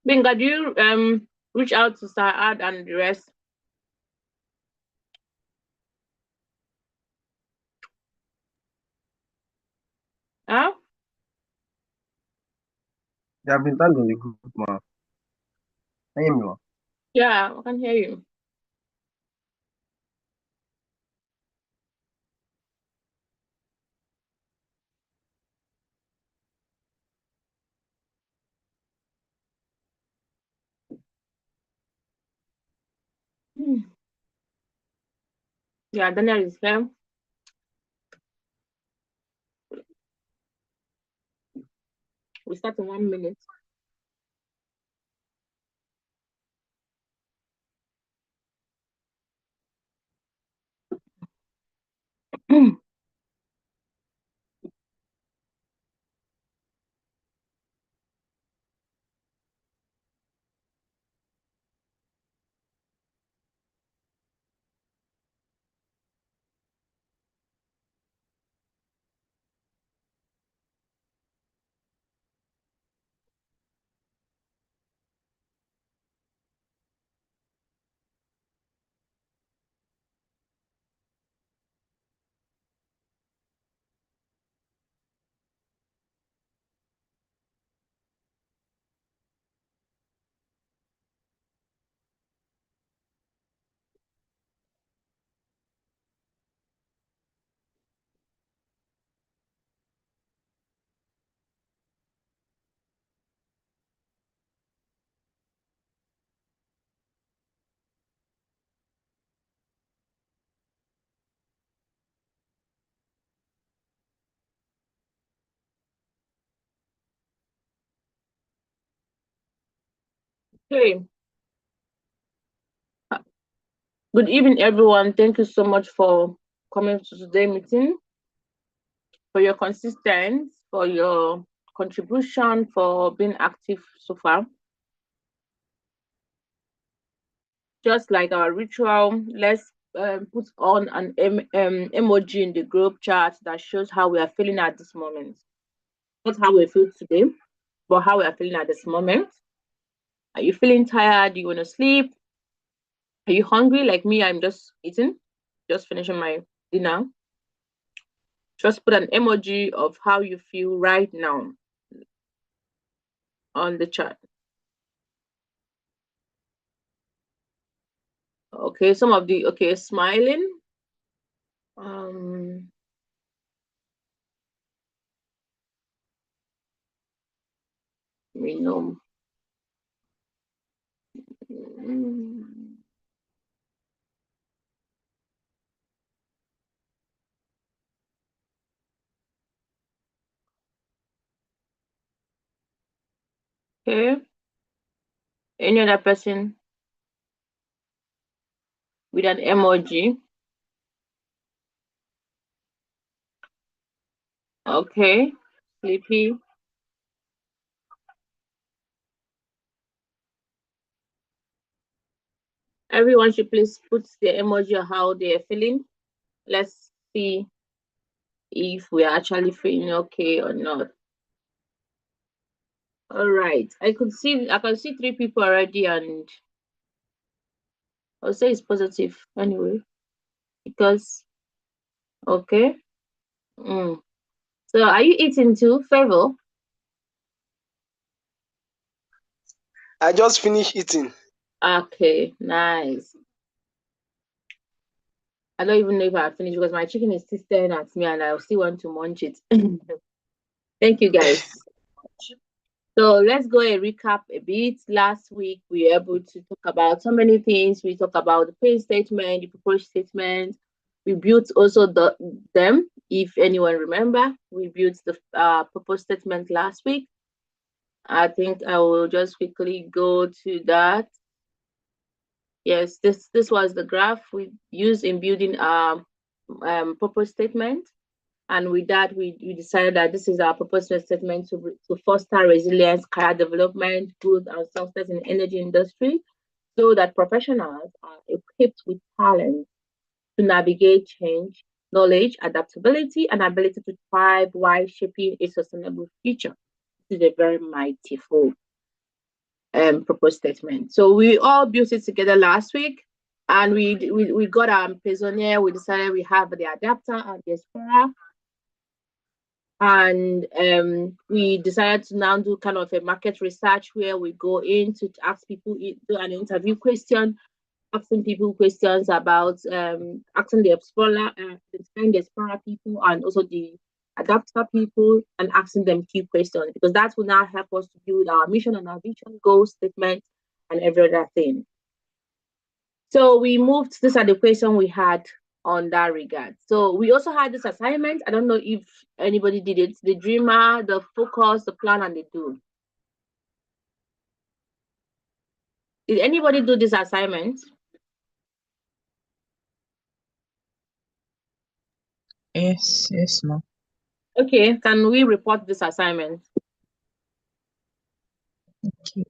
Binga, do you reach out to Saad and the rest? Huh? They have been tagged in the group, man. Can you hear me, man? Yeah, I can hear you. Hmm. Yeah, Daniel is here. We start in 1 minute. Hey, good evening, everyone. Thank you so much for coming to today's meeting, for your consistency, for your contribution, for being active so far. Just like our ritual, let's put on an emoji in the group chat that shows how we are feeling at this moment. Not how we feel today, but how we are feeling at this moment. Are you feeling tired? Do you want to sleep? Are you hungry like me? I'm just eating, just finishing my dinner. Just put an emoji of how you feel right now on the chat. Okay, some of the okay, smiling. Um, we know. Mm, okay, any other person with an emoji? Okay, sleepy. Everyone should please put the emoji of how they are feeling. Let's see if we are actually feeling okay or not. All right. I can see three people already, and I'll say it's positive anyway. Because okay. Mm. So are you eating too? Favor? I just finished eating. Okay, nice. I don't even know if I finished because my chicken is still staring at me and I still want to munch it. Thank you guys. So let's go and recap a bit. Last week we were able to talk about so many things. We talked about the pay statement, the proposed statement. We built also them. If anyone remember, we built the proposed statement last week. I think I will just quickly go to that. Yes, this was the graph we used in building our proposed statement. And with that, we decided that this is our proposed statement to foster resilience, career development, growth, and success in the energy industry so that professionals are equipped with talent to navigate change, knowledge, adaptability, and ability to thrive while shaping a sustainable future. This is a very mighty goal. proposed statement. So we all built it together last week, and we got our Prisonier. We decided we have the adapter and the Explorer, and we decided to now do kind of a market research where we go in to ask people, do an interview question, asking people questions about asking the Explorer, the Explorer people, and also the adapter people, and asking them key questions, because that will now help us to build our mission and our vision, goal statement, and every other thing. So we moved, these are the questions we had on that regard. So we also had this assignment. I don't know if anybody did it. The dreamer, the focus, the plan, and the do. Did anybody do this assignment? Yes, ma'am. Okay, can we report this assignment? Okay.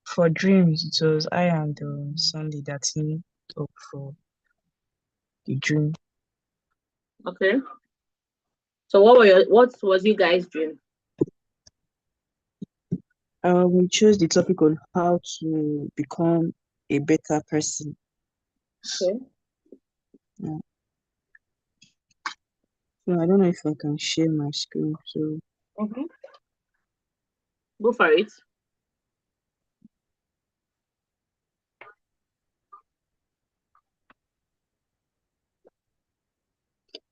For dreams, it was I and Sunday that teamed up for the dream. Okay. So what was you guys' dream? We chose the topic on how to become a better person. Okay. Yeah. So I don't know if I can share my screen. So Go for it.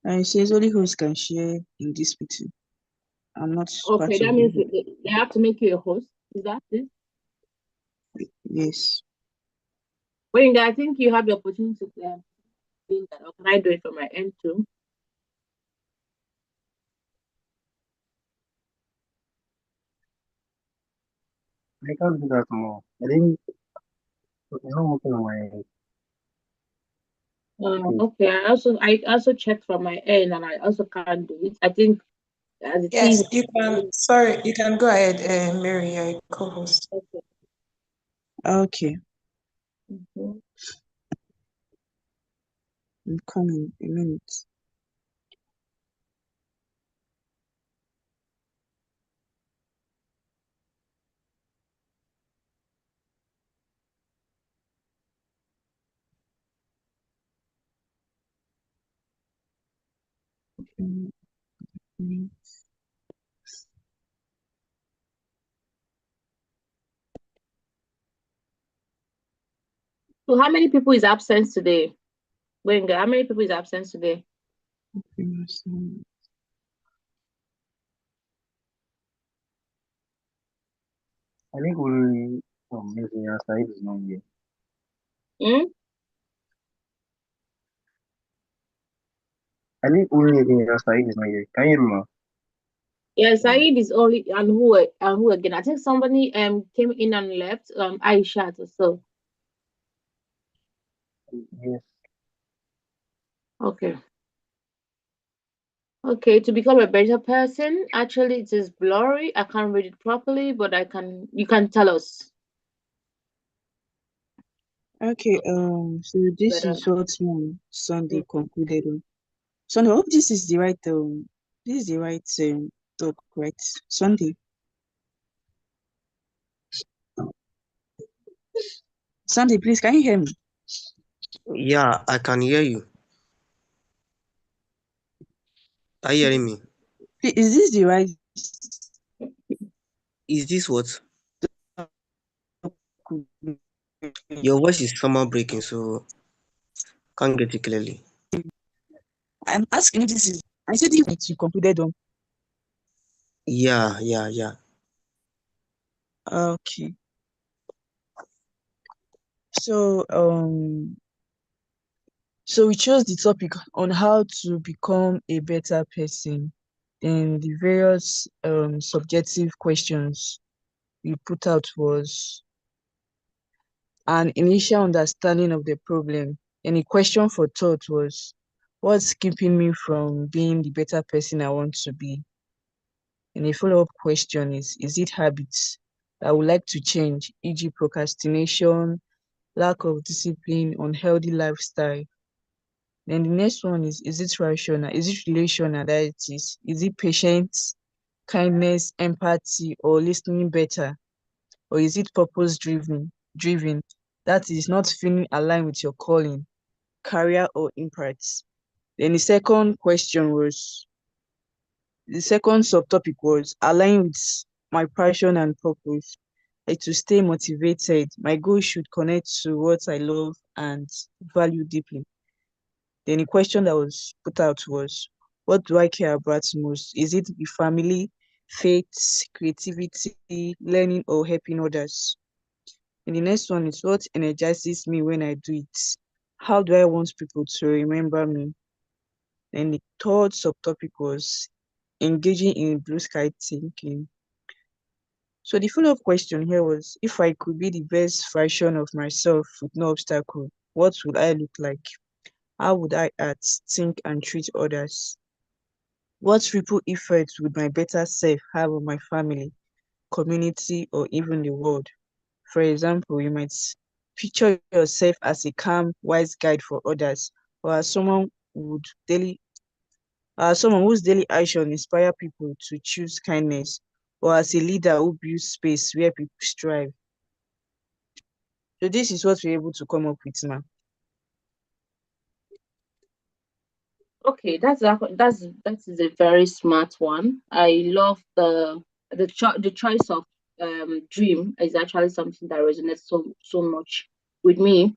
and it says only host can share in this meeting. I'm not part Okay, of that means the they have to make you a host. Is that it? Yes. Well, I think you have the opportunity to do that. Or can I do it from my end too? I can't do that more. I think it's not working on my end. Okay. I also checked from my end, and I also can't do it. I think as a Yes, team. you can. Sorry, you can go ahead, Mary, your co-host. Okay. Mhm. I'm coming. A minute. So how many people is absent today? Wenga, how many people is absent today? I think only Engineer Said is not here. I think only Engineer Said is not here. Can you hear me? Yeah, Saeed is only, and who again? I think somebody came in and left. Aisha or so. Yes. Okay. Okay, to become a better person, actually it is blurry. I can't read it properly, but you can tell us. Okay, so this Better. is what Sunday concluded on. Sunday, I hope this is the right talk, right? Sunday. Sunday, please, can you hear me? Yeah, I can hear you. Are you hearing me? Please, is this the right? Is this what? Your voice is somehow breaking, so can't get it clearly. I'm asking if this is. I said this you concluded on. Yeah. Okay. So so we chose the topic on how to become a better person. Then the various subjective questions we put out was an initial understanding of the problem. And the question for thought was, what's keeping me from being the better person I want to be? And a follow-up question is it habits that I would like to change, e.g. procrastination, lack of discipline, unhealthy lifestyle? Then the next one is it rational? Is it relational that it is? Is it patience? kindness, empathy, or listening better? Or is it purpose driven? That is not feeling aligned with your calling, career, or impact. Then the second subtopic was align with my passion and purpose. Like to stay motivated, my goal should connect to what I love and value deeply. Then the question that was put out was, what do I care about most? Is it the family, faith, creativity, learning, or helping others? And the next one is, what energizes me when I do it? How do I want people to remember me? Then the third subtopic was engaging in blue sky thinking. So the follow-up question here was, if I could be the best version of myself with no obstacle, what would I look like? How would I act, think, and treat others? What ripple effects would my better self have on my family, community, or even the world? For example, you might picture yourself as a calm, wise guide for others, or as someone whose daily action inspire people to choose kindness, or as a leader who builds space where people strive. So this is what we're able to come up with now. Okay, that is a very smart one. I love the choice of dream is actually something that resonates so much with me.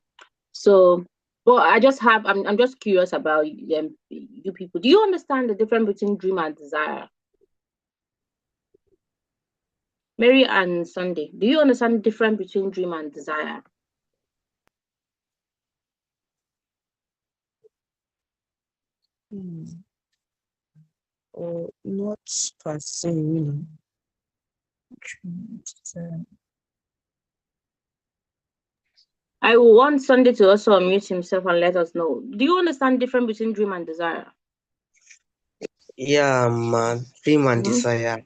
So, but I'm just curious about you people. Do you understand the difference between dream and desire? Mary and Sunday, do you understand the difference between dream and desire? Or not per se, really. I will want Sunday to also unmute himself and let us know. Do you understand the difference between dream and desire? Yeah, man. Dream and desire.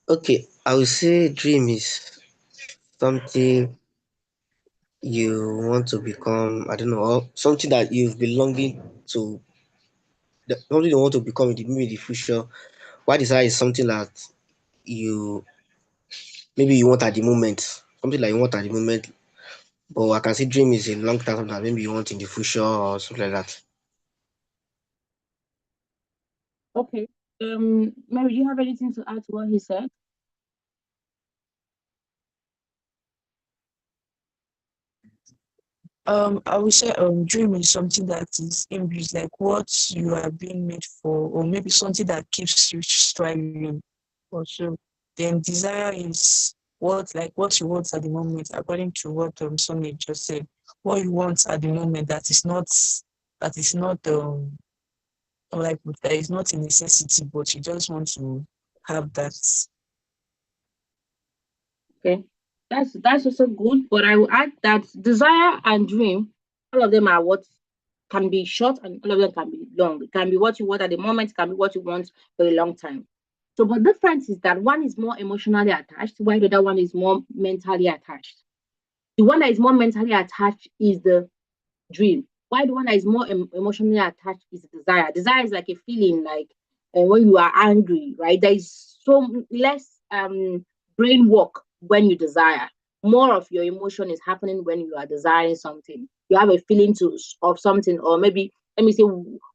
Okay, I would say dream is something you want to become, I don't know, or something that you've been longing to, something you want to become in maybe the future. Why desire is something that you maybe you want at the moment, something like you want at the moment. But I can see dream is a long term something that maybe you want in the future or something like that. Okay. Mary, do you have anything to add to what he said? I would say dream is something that is imbued, like what you are being made for, or maybe something that keeps you striving. Also, then desire is what you want at the moment, according to what Sonny just said. What you want at the moment that is not like that is not a necessity, but you just want to have that. Okay. That's also good, but I will add that desire and dream, all of them are what can be short and all of them can be long. It can be what you want at the moment, it can be what you want for a long time. So, but the difference is that one is more emotionally attached, while the other one is more mentally attached. The one that is more mentally attached is the dream, while the one that is more emotionally attached is the desire. Desire is like a feeling, like when you are angry, right? There is so less brain work when you desire. More of your emotion is happening when you are desiring something. You have a feeling of something, or maybe let me say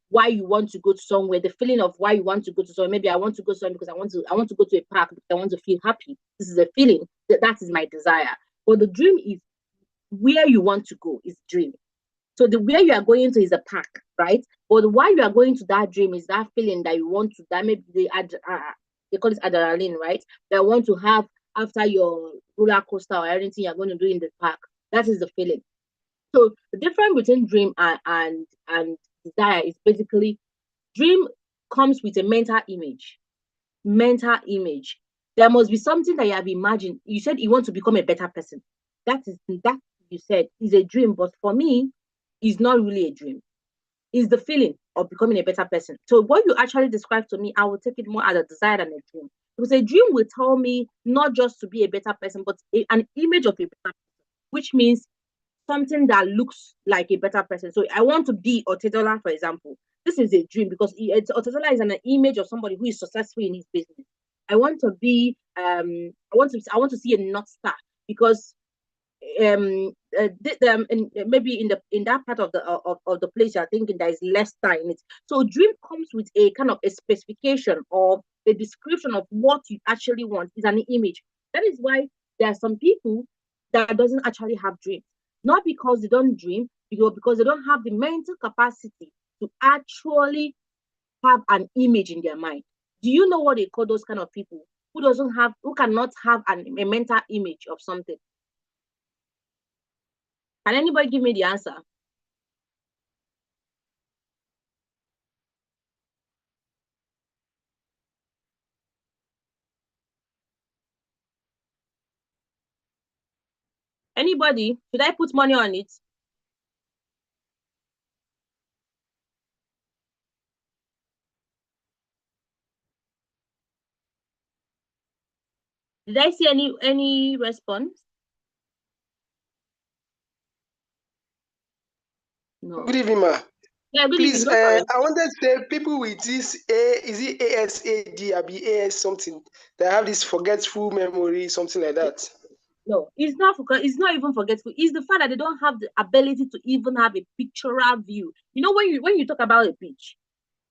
why you want to go to somewhere. The feeling of why you want to go to somewhere. Maybe I want to go somewhere because I want to go to a park because I want to feel happy. This is a feeling that is my desire. But the dream is where you want to go is dream. So the where you are going to is a park, right? But why you are going to that dream is that feeling that you want to, that maybe they call it adrenaline, right? That want to have after your roller coaster or anything you're going to do in the park. That is the feeling. So the difference between dream and desire is basically dream comes with a mental image. Mental image. There must be something that you have imagined. You said you want to become a better person. That you said is a dream, but for me, is not really a dream. It's the feeling of becoming a better person. So what you actually described to me, I will take it more as a desire than a dream. Because a dream will tell me not just to be a better person, but an image of a better person, which means something that looks like a better person. So I want to be Otedola, for example. This is a dream because Otedola is an image of somebody who is successful in his business. I want to be I want to see a North Star, because maybe in that part of the place you're thinking there is less star in it. So dream comes with a kind of a specification or a description of what you actually want. Is an image. That is why there are some people that doesn't actually have dreams, not because they don't dream, because they don't have the mental capacity to actually have an image in their mind. Do you know what they call those kind of people who cannot have a mental image of something? Can anybody give me the answer? Anybody? Should I put money on it? Did I see any response? No. Good evening, ma. Yeah, good Please, evening. Go for it. I wanted to say people with this is it ASAD or AS something that have this forgetful memory, something like that. No, it's not even forgetful. It's the fact that they don't have the ability to even have a pictorial view. You know, when you talk about a beach,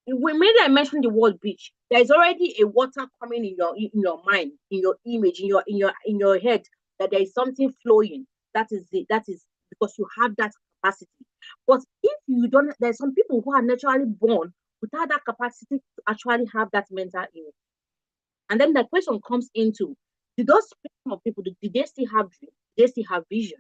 when maybe I mentioned the word beach, there is already a water coming in your mind, in your image, in your head, that there is something flowing. That is because you have that capacity. But if you don't, there's some people who are naturally born without that capacity to actually have that mental image. And then the question comes into, do those people, do they still have dream? Do they still have vision?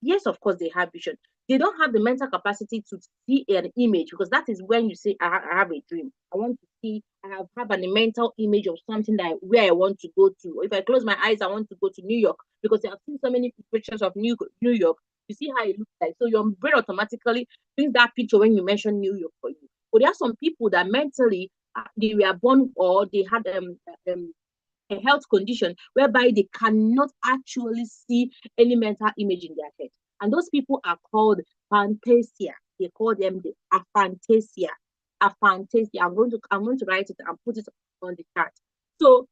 Yes, of course they have vision. They don't have the mental capacity to see an image, because that is when you say, I have a dream. I want to see, have a mental image of something that where I want to go to. Or if I close my eyes, I want to go to New York, because I have seen so many pictures of New York. You see how it looks like. So your brain automatically brings that picture when you mention New York for you. But there are some people that mentally they were born, or they had a health condition whereby they cannot actually see any mental image in their head. And those people are called aphantasia. They call them the aphantasia. Aphantasia. I'm going to write it and put it on the chart. So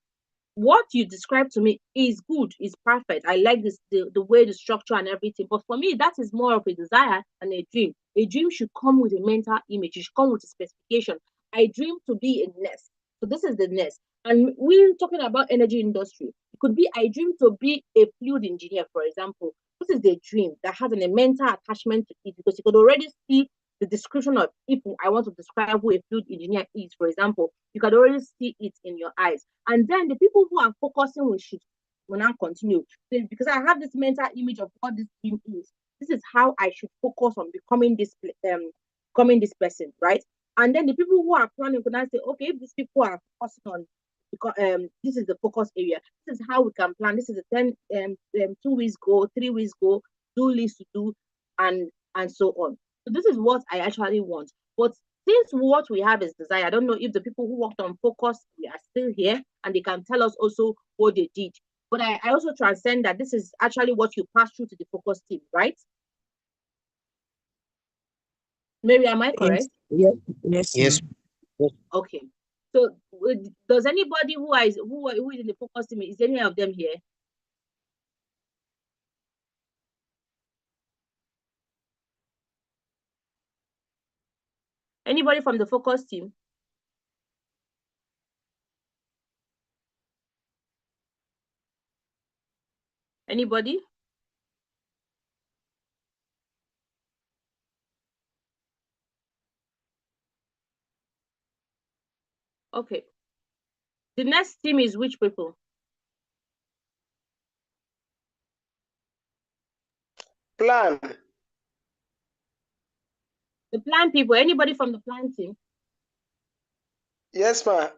what you described to me is good, is perfect. I like this, the way, the structure and everything. But for me, that is more of a desire than a dream. A dream should come with a mental image. It should come with a specification. I dream to be a nurse. So this is the nurse. And we're talking about energy industry. It could be I dream to be a fluid engineer, for example. This is the dream that has a mental attachment to it, because you could already see the description of, if I want to describe who a fluid engineer is, for example, you can already see it in your eyes. And then the people who are focusing will now continue. Because I have this mental image of what this dream is. This is how I should focus on becoming this person, right? And then the people who are planning can now say, okay, if these people are focusing on, because this is the focus area. This is how we can plan. This is a 2 weeks go, 3 weeks go, do list to do, and so on. So this is what I actually want. But since what we have is desire, I don't know if the people who worked on focus we are still here, and they can tell us also what they did. But I also transcend that this is actually what you pass through to the focus team, right? Maybe am I correct? Yes. Yes. Yes. Okay. So does anybody who is in the focus team, is any of them here? Anybody from the focus team? Anybody? Okay. The next team is which people? Plan. The plan people. Anybody from the plan team? Yes, ma.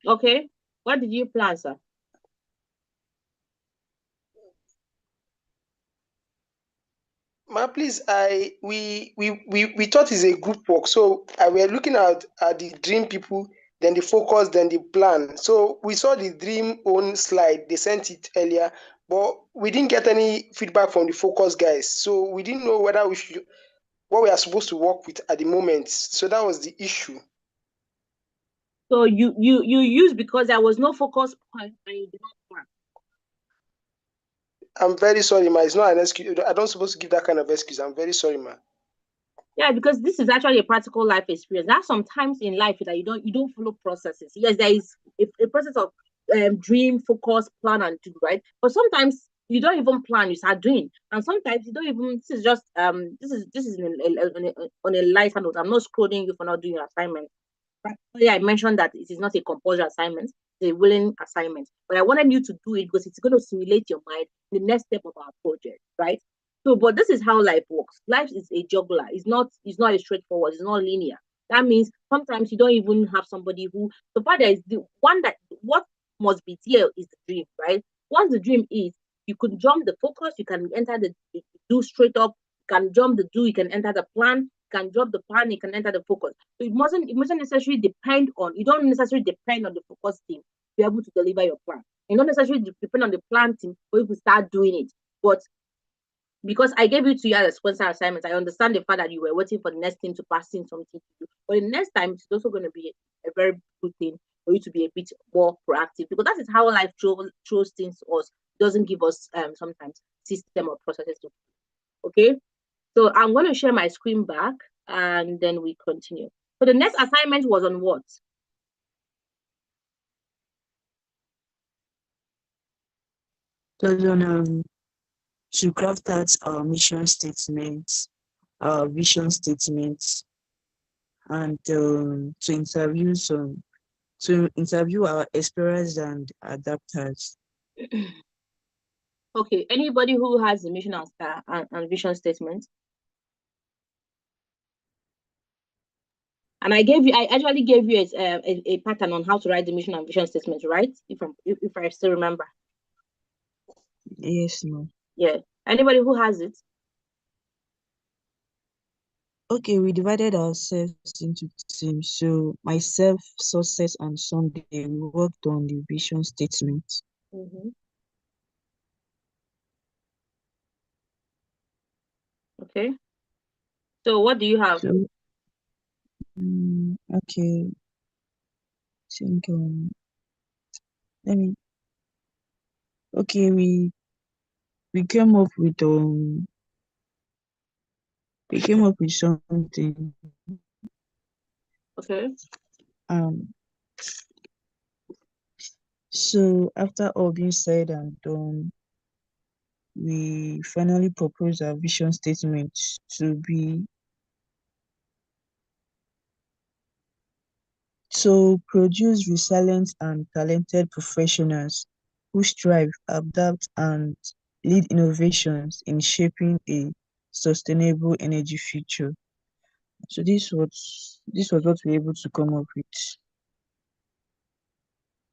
Okay. What did you plan, sir? Ma, please, we thought it's a group work. So we are looking at the dream people, then the focus, then the plan. So we saw the dream own slide. They sent it earlier, but we didn't get any feedback from the focus guys. So we didn't know whether what we are supposed to work with at the moment. So that was the issue. So you use because there was no focus point and you did not plan. I'm very sorry, ma. It's not an excuse. I don't supposed to give that kind of excuse. I'm very sorry, ma. Yeah, because this is actually a practical life experience. There are some times in life that you don't follow processes. Yes, there is a process of dream, focus, plan, and do, right? But sometimes you don't even plan, you start doing, and sometimes you don't even. This is just this is on a lighter note. I'm not scolding you for not doing your assignment. Yeah, I mentioned that it is not a compulsory assignment, it's a willing assignment. But I wanted you to do it because it's going to stimulate your mind in the next step of our project, right? So, but this is how life works. Life is a juggler. It's not a straightforward, it's not linear. That means sometimes you don't even have somebody who so far there is the one that what must be there is the dream, right? Once the dream is, you could jump the focus, you can enter the do straight up, you can jump the do, you can enter the plan, can drop the plan, you can enter the focus. So it mustn't necessarily depend on, you don't necessarily depend on the focus team to be able to deliver your plan. You don't necessarily depend on the plan team for you to start doing it. But because I gave you to you as a sponsor assignment, I understand the fact that you were waiting for the next team to pass in something to do. But the next time, it's also going to be a very good thing for you to be a bit more proactive, because that is how life throws things to us. It doesn't give us sometimes system or processes to. Okay. So I'm going to share my screen back and then we continue. So the next assignment was on what? So to craft out our mission statements, our vision statements, and to interview our explorers and adapters. Okay, anybody who has the mission and vision statement? And I actually gave you a pattern on how to write the mission and vision statement, right? If I still remember. Yes, ma'am. Yeah. Anybody who has it? Okay, we divided ourselves into teams. So myself, Success, and Sunday, we worked on the vision statement. Okay. So what do you have? So, okay. I think okay, we came up with something. Okay. So after all being said and done, we finally proposed our vision statement to produce resilient and talented professionals who strive, adapt, and lead innovations in shaping a sustainable energy future. So this was what we were able to come up with.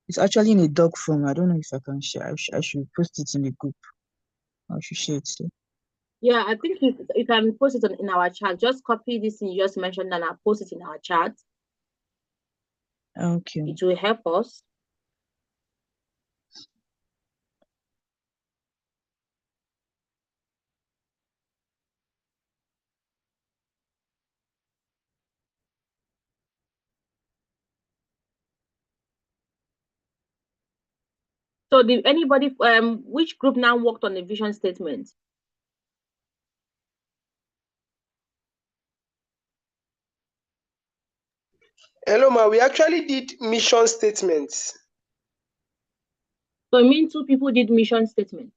It's actually in a doc form. I don't know if I can share. I should post it in the group. I should share it. Yeah, I think you can post it in our chat. Just copy this thing you just mentioned and I'll post it in our chat. Okay. It will help us. So did anybody which group now worked on the vision statement? Hello, ma. We actually did mission statements. So it means 2 people did mission statement.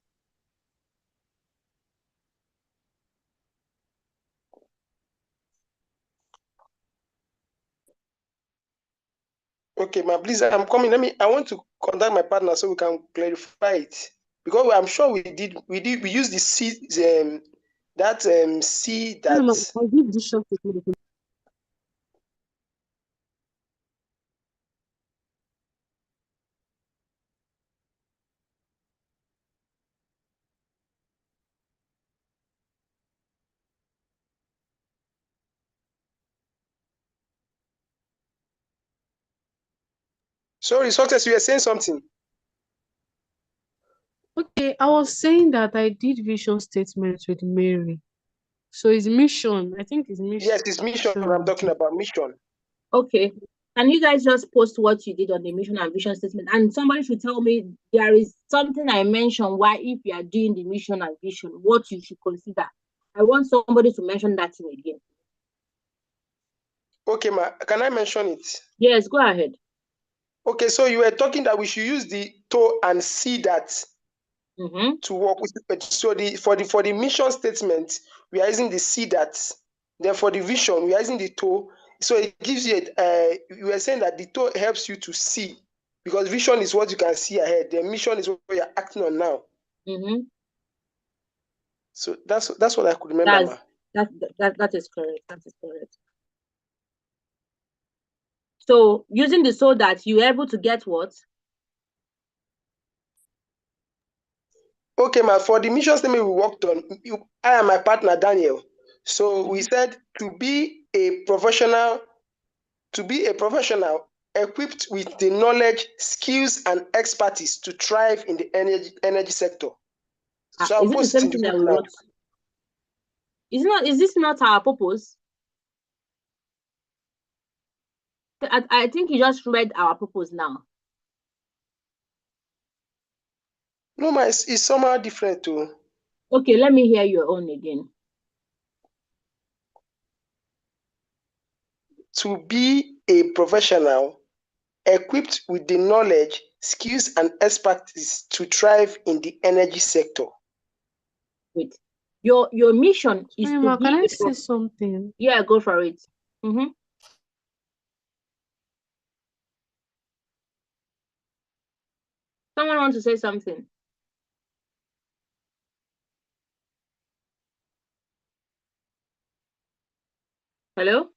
Okay, ma. Please, I'm coming. I want to contact my partner so we can clarify it, because I'm sure we used the C that C that. I'll give this short statement. Sorry, Success, you were saying something. Okay, I was saying that I did vision statements with Mary. So it's mission. I think it's mission. Yes, it's mission. I'm talking about mission. Okay. Can you guys just post what you did on the mission and vision statement? And somebody should tell me there is something I mentioned why if you are doing the mission and vision, what you should consider. I want somebody to mention that thing again. Okay, ma, can I mention it? Yes, go ahead. Okay, so you were talking that we should use the toe and see that to work with. So for the mission statement, we are using the see that. Then for the vision, we are using the toe. So it gives you you are saying that the toe helps you to see, because vision is what you can see ahead. The mission is what you're acting on now. So that's what I could remember. That is correct. That is correct. So using the so that you're able to get what? Okay, ma, for the mission statement we worked on, I and my partner Daniel. So we said to be a professional equipped with the knowledge, skills, and expertise to thrive in the energy sector. So I'll is it the post same it in thing the that we group now. wrote? Is this not our purpose? I think you just read our purpose now. No, ma, it's somehow different too. Okay, let me hear your own again. To be a professional equipped with the knowledge, skills, and expertise to thrive in the energy sector. Wait, your mission is to be. Can I say something? Yeah, go for it. Someone wants to say something. Hello?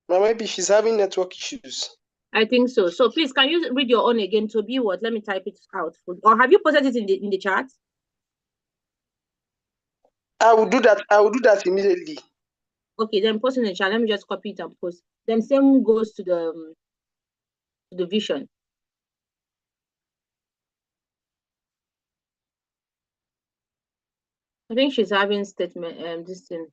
Maybe she's having network issues. I think so. So please, can you read your own again? To be what? Let me type it out. Or have you posted it in the chat? I will do that. I will do that immediately. Okay, then post in the chat. Let me just copy it and post. Then same goes to the vision. I think she's having statement this thing.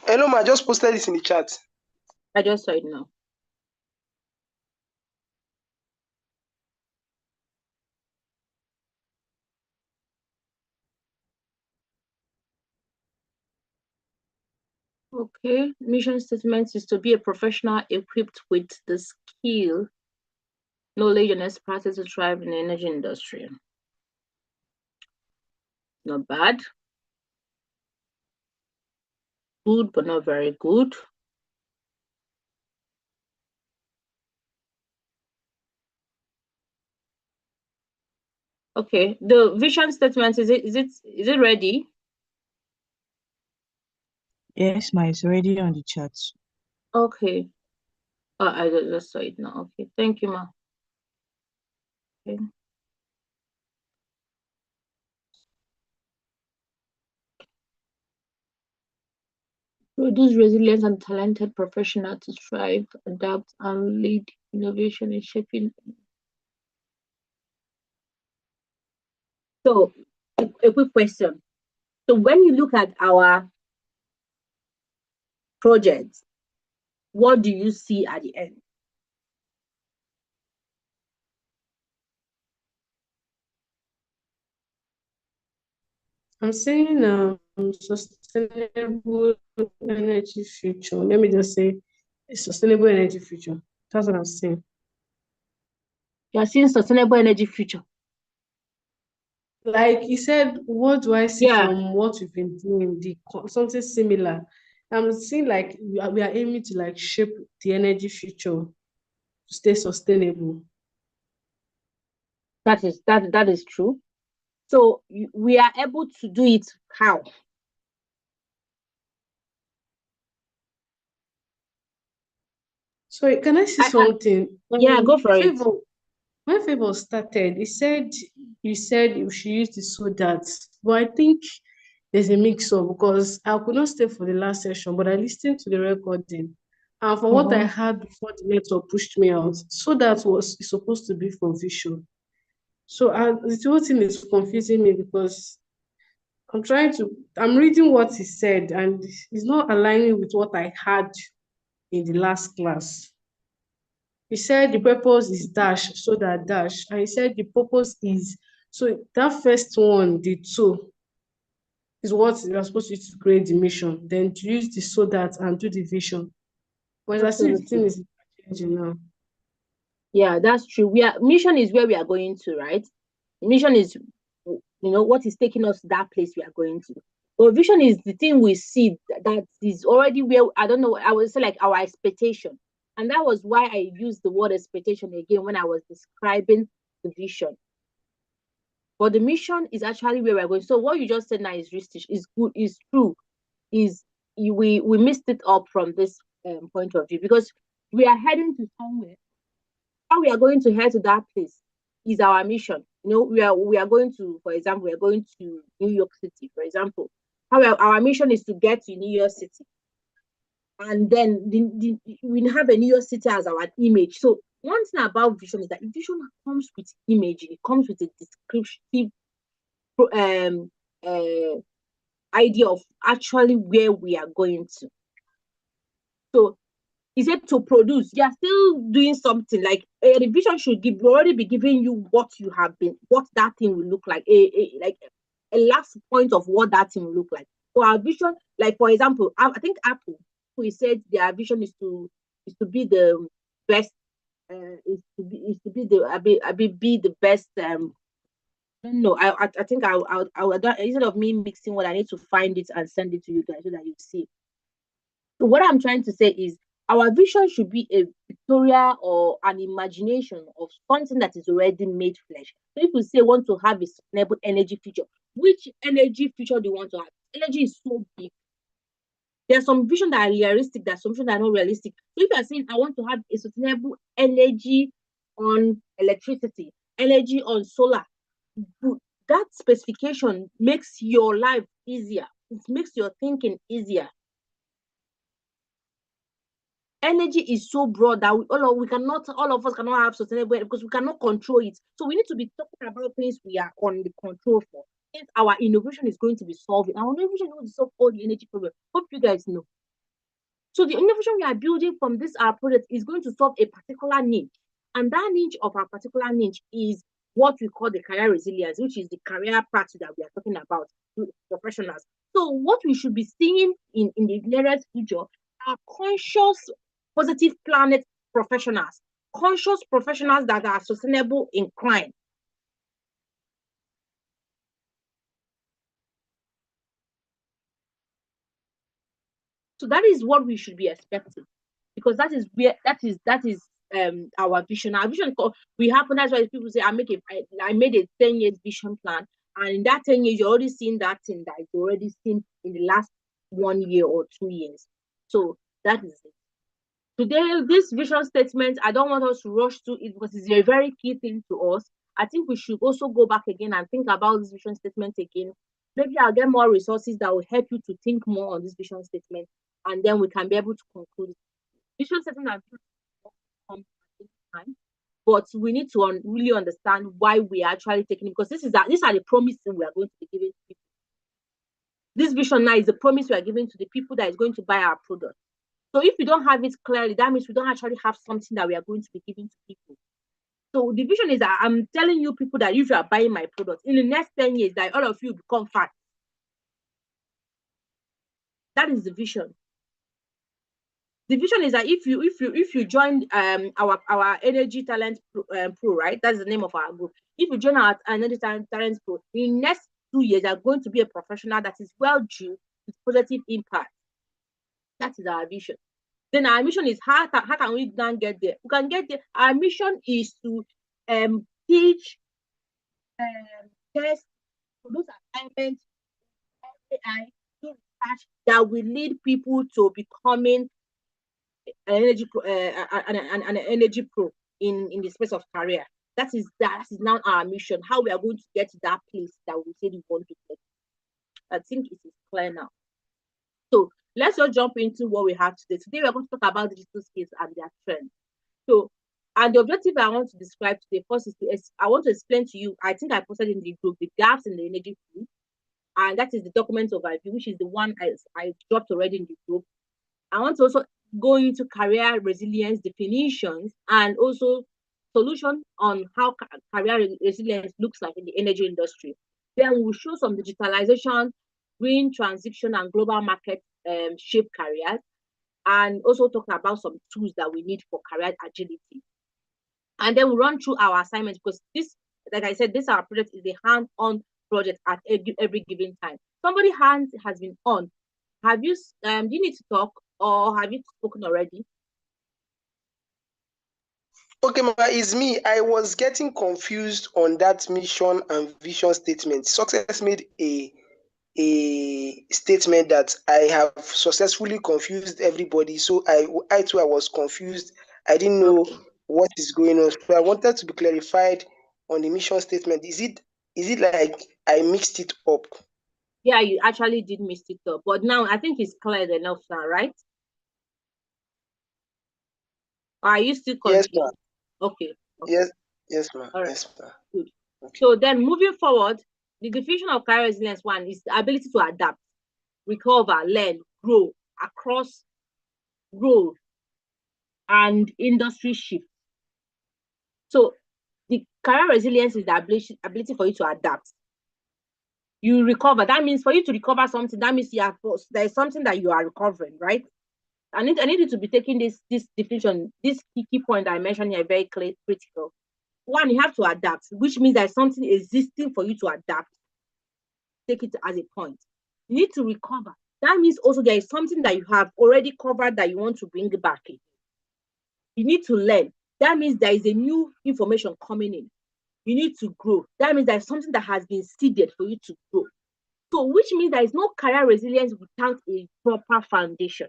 Hello, ma, I just posted this in the chat. I just saw it now. Okay, mission statement is to be a professional equipped with the skill, knowledge, and expertise to thrive in the energy industry. Not bad. Good, but not very good. Okay, the vision statement, is it ready? Yes, ma, it's already on the chat. Okay. I just saw it now. Okay, thank you, ma. Okay. Produce resilient and talented professionals to thrive, adapt, and lead innovation in shaping. So, a quick question. So, when you look at our project, what do you see at the end? I'm saying sustainable energy future. Let me just say a sustainable energy future. That's what I'm saying. You are seeing sustainable energy future. Like you said, what do I see Yeah. from what we've been doing? Something similar. I'm seeing like we are aiming to like shape the energy future. stay sustainable. That is true. So we are able to do it how? So can I say something? Yeah, go for it. Favor, when Favor started, he said you should use the so that, but I think there's a mix up because I could not stay for the last session, but I listened to the recording. And from what I heard before the network pushed me out, so that was supposed to be for vision. So the whole thing is confusing me because I'm reading what he said and it's not aligning with what I had in the last class. He said the purpose is dash, so that dash. And he said the purpose is, so that first one, the two, is what you're supposed to use to create the mission. Then to use the so that and do the vision. But I see the thing is changing now. Yeah, that's true. Mission is where we are going to, right? Mission is, what is taking us to that place we are going to. But vision is the thing we see that is already where, I don't know, I would say like our expectation. And that was why I used the word expectation again when I was describing the vision. But the mission is actually where we're going. So what you just said now is good, is true. We missed it up from this point of view because we are heading to somewhere. How we are going to head to that place is our mission. We are going to, for example, we are going to New York City, for example. Our mission is to get to New York City. And then we have a New York City as our image. So one thing about vision is that vision comes with image. It comes with a descriptive idea of actually where we are going to. So is it to produce? You are still doing something like the vision should already be giving you what you have been, what that thing will look like, like a last point of what that thing will look like. So our vision, like for example, I think Apple, who said their vision is to be the best, is to be the best. No, I think I would, instead of me mixing what I need to find it and send it to you guys so that you see. So what I'm trying to say is our vision should be a pictorial or an imagination of something that is already made flesh. So if you say want to have a sustainable energy future, which energy future do you want to have? Energy is so big. There's some vision that are realistic, there's some vision that are not realistic. So if you're saying I want to have a sustainable energy on electricity, energy on solar, that specification makes your life easier. It makes your thinking easier. Energy is so broad that all of us cannot have sustainable because we cannot control it. So we need to be talking about things we are on the control for. If our innovation is going to be solving, our innovation is going to solve all the energy problems. Hope you guys know. So the innovation we are building from this our project is going to solve a particular niche. And that niche of our particular niche is what we call the career resilience, which is the career path that we are talking about to professionals. So what we should be seeing in the nearest future are conscious, positive planet professionals, conscious professionals that are sustainable in crime. So that is what we should be expecting, because that is our vision. Our vision, we happen. That's why people say I made a 10 years vision plan, and in that 10 years you're already seeing that thing that is already seen in the last 1 year or 2 years. So that is it. Today, this vision statement, I don't want us to rush to it because it's a very key thing to us. I think we should also go back again and think about this vision statement again. Maybe I'll get more resources that will help you to think more on this vision statement, and then we can be able to conclude. Vision statement are time, but we need to really understand why we are actually taking it, because these are the promises we are going to be giving to people. This vision now is the promise we are giving to the people that is going to buy our product. So if we don't have it clearly, that means we don't actually have something that we are going to be giving to people. So the vision is that I'm telling you people that if you are buying my product, in the next 10 years, that all of you become fat. That is the vision. The vision is that if you join our Energy Talent Pro, right? That's the name of our group. If you join our Energy Talent Pro, in the next 2 years, you are going to be a professional that is well due with positive impact. That is our vision. Then our mission is how can we then get there? We can get there. Our mission is to teach, test, produce assignments, AI, do research that will lead people to becoming an energy pro in the space of career. That is now our mission. How we are going to get to that place that we say we want to get. I think it is clear now. So let's just jump into what we have today. Today we are going to talk about digital skills and their trends. So, and the objective I want to describe today first is I want to explain to you. I think I posted in the group the gaps in the energy field, and that is the document overview, which is the one I dropped already in the group. I want to also go into career resilience definitions and also solution on how career resilience looks like in the energy industry. Then we'll show some digitalization, green transition, and global market shape careers, and also talk about some tools that we need for career agility. And then we'll run through our assignments, because this, like I said, this our project is a hands-on project at every given time. Somebody's hand has been on. Have you, do you need to talk, or have you spoken already? Okay, Ma, it's me. I was getting confused on that mission and vision statement. Success made a statement that I have successfully confused everybody. So I too, I was confused. I didn't know what is going on. So I wanted to be clarified on the mission statement. Is it like I mixed it up? Yeah, you actually did mix it up, but now I think it's clear enough now, right? Or are you still confused? Yes, Ma. Okay. Yes, Ma. All right. Yes, Ma. Good. Okay. So then moving forward, the definition of career resilience one is the ability to adapt, recover, learn, grow across growth and industry shift. So the career resilience is the ability for you to adapt. You recover. That means for you to recover something, that means there's something that you are recovering, right? I need you to be taking this definition, this key point that I mentioned here, very critical. One, you have to adapt, which means there's something existing for you to adapt. Take it as a point. You need to recover. That means also there is something that you have already covered that you want to bring back in. You need to learn. That means there is a new information coming in. You need to grow. That means there's something that has been seeded for you to grow. So, which means there is no career resilience without a proper foundation.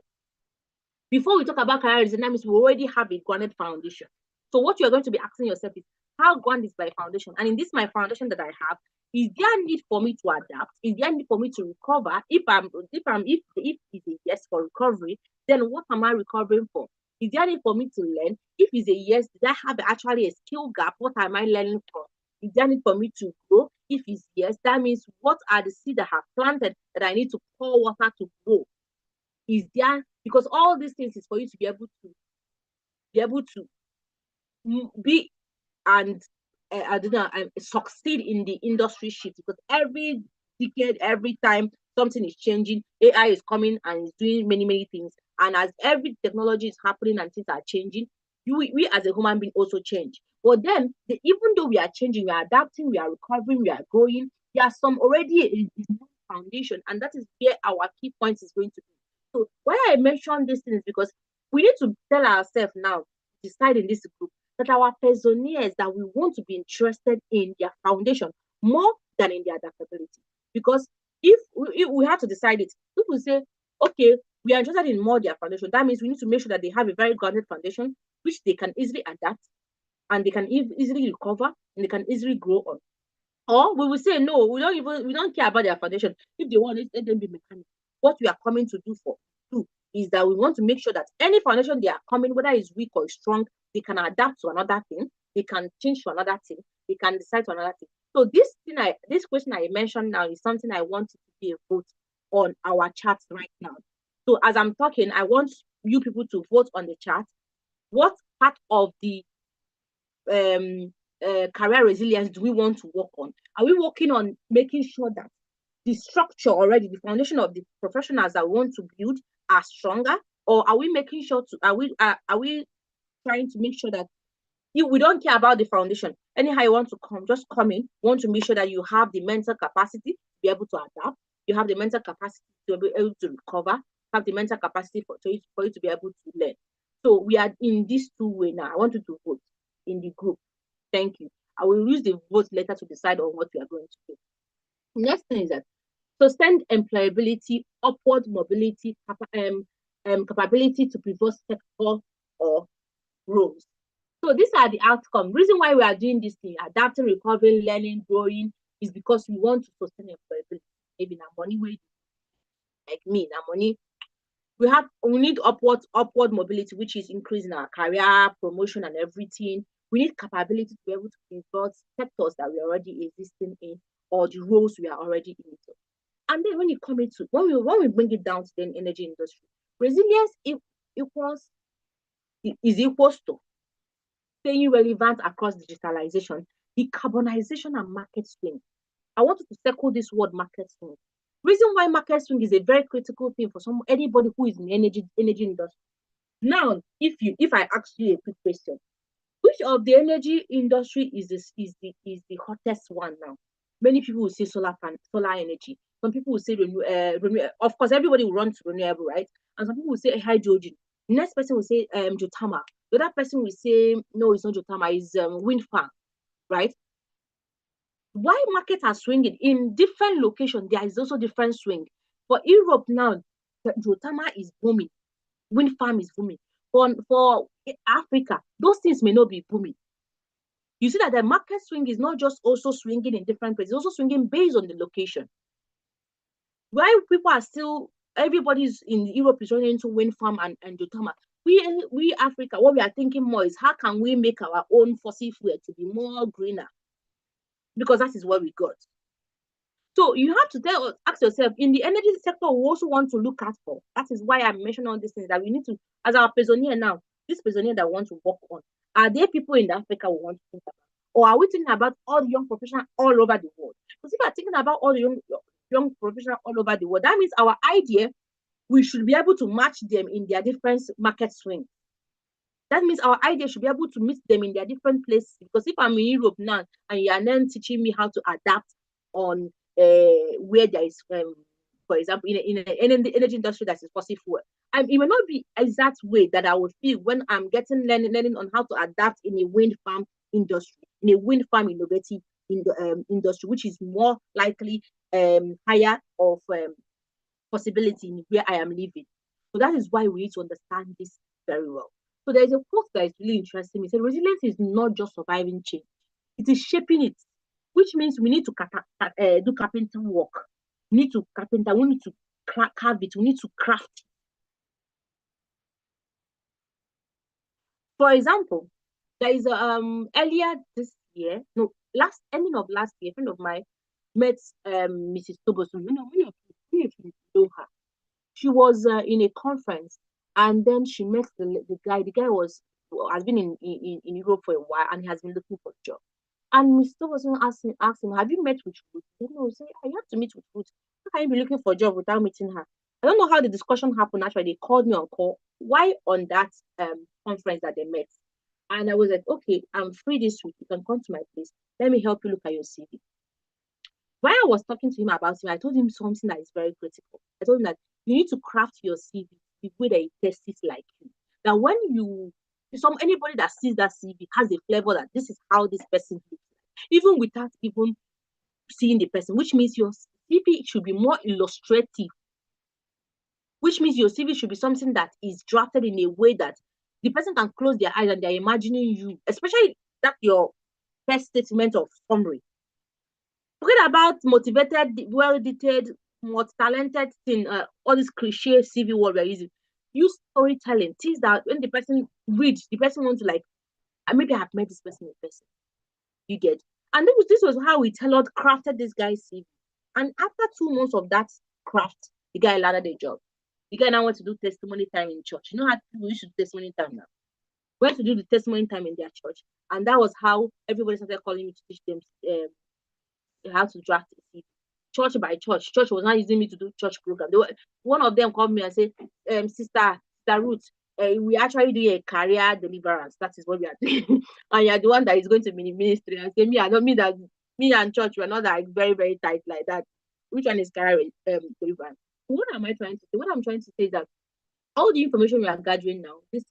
Before we talk about career resilience, we already have a grounded foundation. So what you're going to be asking yourself is, how grounded is my foundation? And in this, my foundation that I have, is there need for me to adapt? Is there need for me to recover? If it's a yes for recovery, then what am I recovering for? Is there need for me to learn? If it's a yes, did I have actually a skill gap? What am I learning from? Is there need for me to grow? If it's yes, that means what are the seeds that I have planted that I need to pour water to grow? Is there, because all these things is for you to be able to be and succeed in the industry shift, because every decade, every time something is changing, AI is coming and is doing many things, and as every technology is happening and things are changing, we as a human being also change. But then even though we are changing, we are adapting, we are recovering, we are growing, there are some already a foundation, and that is where our key point is going to be. So why I mention these things, because we need to tell ourselves now, decide in this group, that our personnel, that we want to be interested in their foundation more than in their adaptability. Because if we have to decide it, if we say, okay, we are interested in more their foundation, that means we need to make sure that they have a very grounded foundation, which they can easily adapt, and they can easily recover, and they can easily grow on. Or we will say, no, we don't care about their foundation. If they want it, let them be mechanical. What we are coming to do is that we want to make sure that any foundation they are coming, whether it's weak or strong, they can adapt to another thing, they can change to another thing, they can decide to another thing. So this question I mentioned now is something I want to be a vote on our chat right now. So as I'm talking, I want you people to vote on the chat. What part of the career resilience do we want to work on? Are we working on making sure that the structure already, the foundation of the professionals that we want to build are stronger, or are we making sure to are we trying to make sure that if we don't care about the foundation, anyhow you want to just come in, want to make sure that you have the mental capacity to be able to adapt, you have the mental capacity to be able to recover, have the mental capacity for you to be able to learn. So we are in this two way now. I want you to vote in the group. Thank you. I will use the vote later to decide on what we are going to do. Next thing is that sustained employability, upward mobility, capability to pivot sector or roles. So these are the outcomes. Reason why we are doing this thing, adapting, recovering, learning, growing, is because we want to sustain employability. Maybe now money way, like me, now money. We need upward mobility, which is increasing our career, promotion, and everything. We need capability to be able to pivot sectors that we are already existing in or the roles we are already in. And then when you come into when we bring it down to the energy industry, resilience is equals to staying relevant across digitalization, decarbonization, and market swing. I want to circle this word market swing. Reason why market swing is a very critical thing for anybody who is in the energy industry. Now, if I ask you a quick question, which of the energy industry is the hottest one now? Many people will say solar energy. Some people will say of course, everybody will run to renewable, right? And some people will say hydrogen. The next person will say geothermal. The other person will say no, it's not geothermal, it's wind farm, right? Why markets are swinging in different locations? There is also different swing. For Europe now, geothermal is booming, wind farm is booming. For Africa, those things may not be booming. You see that the market swing is not just also swinging in different places, it's also swinging based on the location. Why people are still, everybody's in Europe is running into wind farm and geothermal. We Africa, what we are thinking more is how can we make our own fossil fuel to be more greener? Because that is what we got. So you have to ask yourself, in the energy sector, we also want to look at for. That is why I mentioned all these things that we need to, as our prisonnier now, this prisonnier that we want to work on, are there people in Africa we want to think about? Or are we thinking about all the young professionals all over the world? Because if we are thinking about all the young professionals all over the world, that means our idea, we should be able to match them in their different market swing. That means our idea should be able to meet them in their different places. Because if I'm in Europe now and you are then teaching me how to adapt on where there is, for example, in the energy industry that is fossil fuel, it may not be exact way that I would feel when I'm getting learning on how to adapt in a wind farm industry, in a wind farm innovative industry, which is more likely higher of possibility in where I am living. So that is why we need to understand this very well. So there is a quote that is really interesting. It said, resilience is not just surviving change, it is shaping it, which means we need to do carpenter work. We need to carve it, we need to craft it. For example, there is earlier this year, ending of last year, a friend of mine met Mrs. Tobosun. Many of you know her. She was in a conference, and then she met the guy. The guy has been in Europe for a while, and he has been looking for a job. And Mr. Tobosun asked him, have you met with Ruth? He said, I have to meet with Ruth. How can you be looking for a job without meeting her? I don't know how the discussion happened. Actually, they called me on call. Why on that conference that they met? And I was like, okay, I'm free this week. You can come to my place. Let me help you look at your CV. While I was talking to him about him, I told him something that is very critical. I told him that you need to craft your CV the way that it tests like you. That when anybody that sees that CV has a flavor that this is how this person looks like, even without even seeing the person, which means your CV should be more illustrative. Which means your CV should be something that is drafted in a way that the person can close their eyes and they're imagining you, especially that your first statement of summary. Forget about motivated, well-detailed, multi-talented thing, all this cliche CV word we're using. Use storytelling, things that when the person reads, the person wants to maybe I have met this person in person. You get. And this was how we crafted this guy's CV. And after 2 months of that craft, the guy landed a job. The guy now wants to do testimony time in church. You know how people used to do testimony time now? Went to do the testimony time in their church. And that was how everybody started calling me to teach them how to draft a CV. Church by church. Church was not using me to do church program. One of them called me and said, Sister Ruth, we actually do a career deliverance. That is what we are doing. And you're the one that is going to be in ministry. I say, I don't mean that me and church, we're not like very, very tight like that. Which one is career deliverance? What am I trying to say? What I'm trying to say is that all the information we are gathering now, this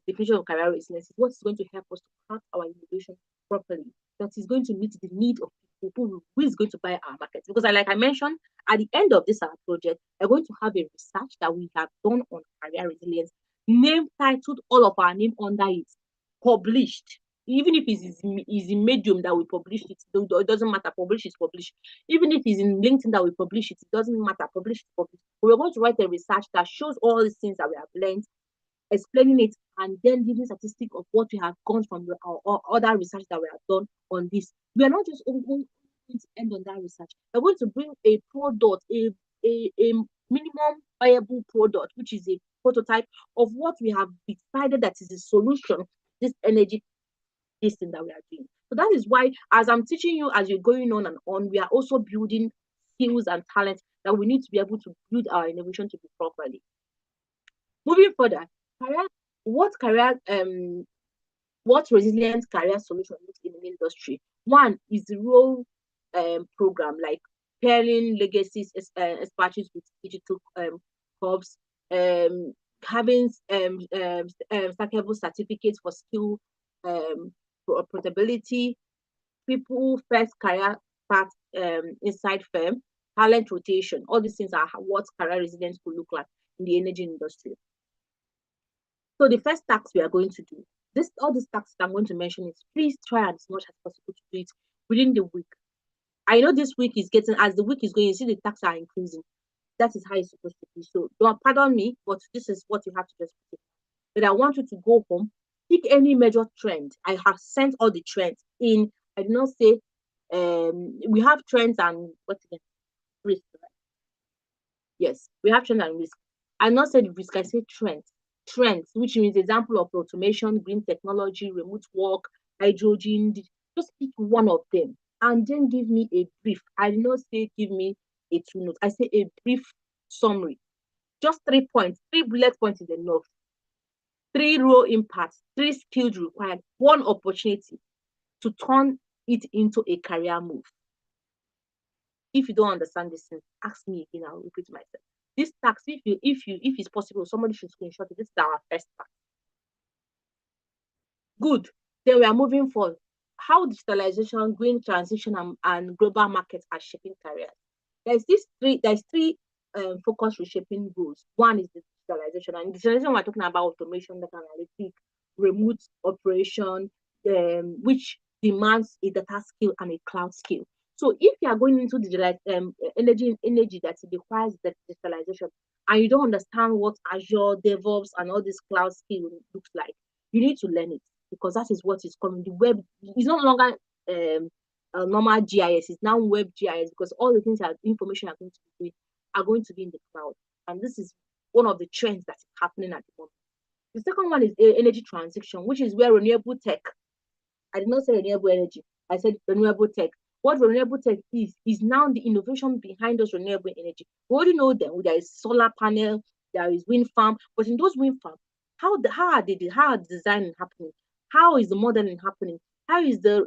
definition of career resilience is what is going to help us to craft our innovation properly. That is going to meet the need of people who is going to buy our market. Because like I mentioned, at the end of this our project, we're going to have a research that we have done on career resilience, name titled all of our name under it, published. Even if it's in Medium that we publish it, it doesn't matter. Publish is published. Even if it's in LinkedIn that we publish it, it doesn't matter. Publish is published. We're going to write a research that shows all these things that we have learned, explaining it, and then giving statistics of what we have gone from our other research that we have done on this. We are not just going to end on that research. We're going to bring a product, a minimum viable product, which is a prototype of what we have decided that is a solution to this energy this thing that we are doing. So that is why, as I'm teaching you, as you're going on and on, we are also building skills and talents that we need to be able to build our innovation to be properly. Moving further, what resilient career solution looks in the industry? One is the role program, like pairing legacies expertise with digital hubs, having stackable certificates for skill portability, people first career path inside firm, talent rotation. All these things are what career resilience could look like in the energy industry. So the first task we are going to do, all these tasks I'm going to mention is please try as much as possible to do it within the week. I know this week is getting, as the week is going, you see the tasks are increasing. That is how it's supposed to be. So don't pardon me, but this is what you have to just do. But I want you to go home, pick any major trend. I have sent all the trends in. I did not say we have trends and what again? Risk, right? Yes, we have trends and risk. I not said risk, I said trends. Trends, which means example of automation, green technology, remote work, hydrogen. Just pick one of them and then give me a brief. I did not say give me a 2 notes. I say a brief summary. Just 3 points, 3 bullet points is enough. 3 role impacts, 3 skills required, 1 opportunity to turn it into a career move. If you don't understand this thing, ask me again, I'll repeat myself. This task, if it's possible, somebody should screenshot it. This is our first task. Good. Then we are moving forward. How digitalization, green transition, and global markets are shaping careers. There's 3 focus reshaping goals. One is the digitalization, and digitalization we're talking about automation, data analytics, remote operation, which demands a data skill and a cloud skill. So if you are going into energy that requires the digitalization, and you don't understand what Azure, DevOps, and all this cloud skill looks like, you need to learn it, because that is what is coming. The web is no longer normal GIS, it's now web GIS, because all the things that information are going to be in the cloud. And this is one of the trends that is happening at the moment. The second one is energy transition, which is where renewable tech, I did not say renewable energy, I said renewable tech. What renewable tech is now the innovation behind those renewable energy. We already know them. There is solar panel, there is wind farm, but in those wind farms, how are the design happening? How is the modeling happening? How is the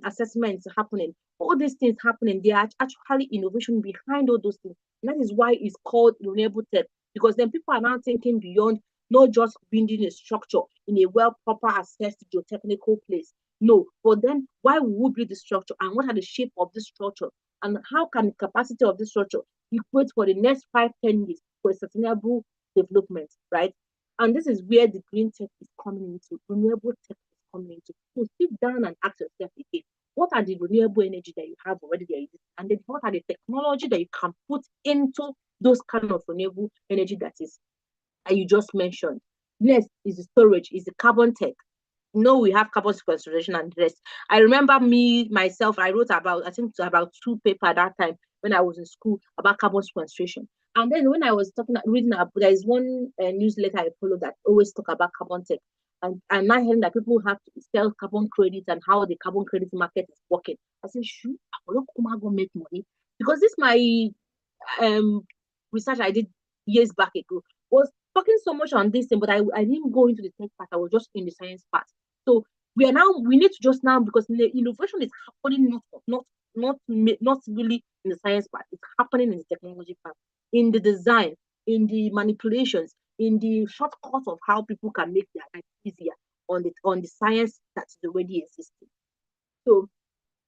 assessment happening? All these things happening, they are actually innovation behind all those things. And that is why it's called renewable tech, because then people are now thinking beyond not just building a structure in a well proper assessed geotechnical place. No, but then why would we build the structure, and what are the shape of this structure, and how can the capacity of this structure equate for the next 5-10 years for a sustainable development, right? And this is where the green tech is coming into, renewable tech is coming into. So sit down and ask yourself again, what are the renewable energy that you have already there? And then what are the technology that you can put into those kind of renewable energy that you just mentioned? Next is the storage, is the carbon tech. No, we have carbon sequestration and the rest. I remember myself, I wrote about 2 papers at that time when I was in school about carbon sequestration. And then when I was reading about, there is one newsletter I follow that always talk about carbon tech. And I heard that people have to sell carbon credits and how the carbon credit market is working. I said, shoot, I'm not going to make money. Because this my research I did years back ago was talking so much on this thing, but I didn't go into the tech part. I was just in the science part. So we need to just now, because the innovation is happening not really in the science part, it's happening in the technology part. in the design, in the manipulations, in the shortcut of how people can make their life easier on the science that's already existing. So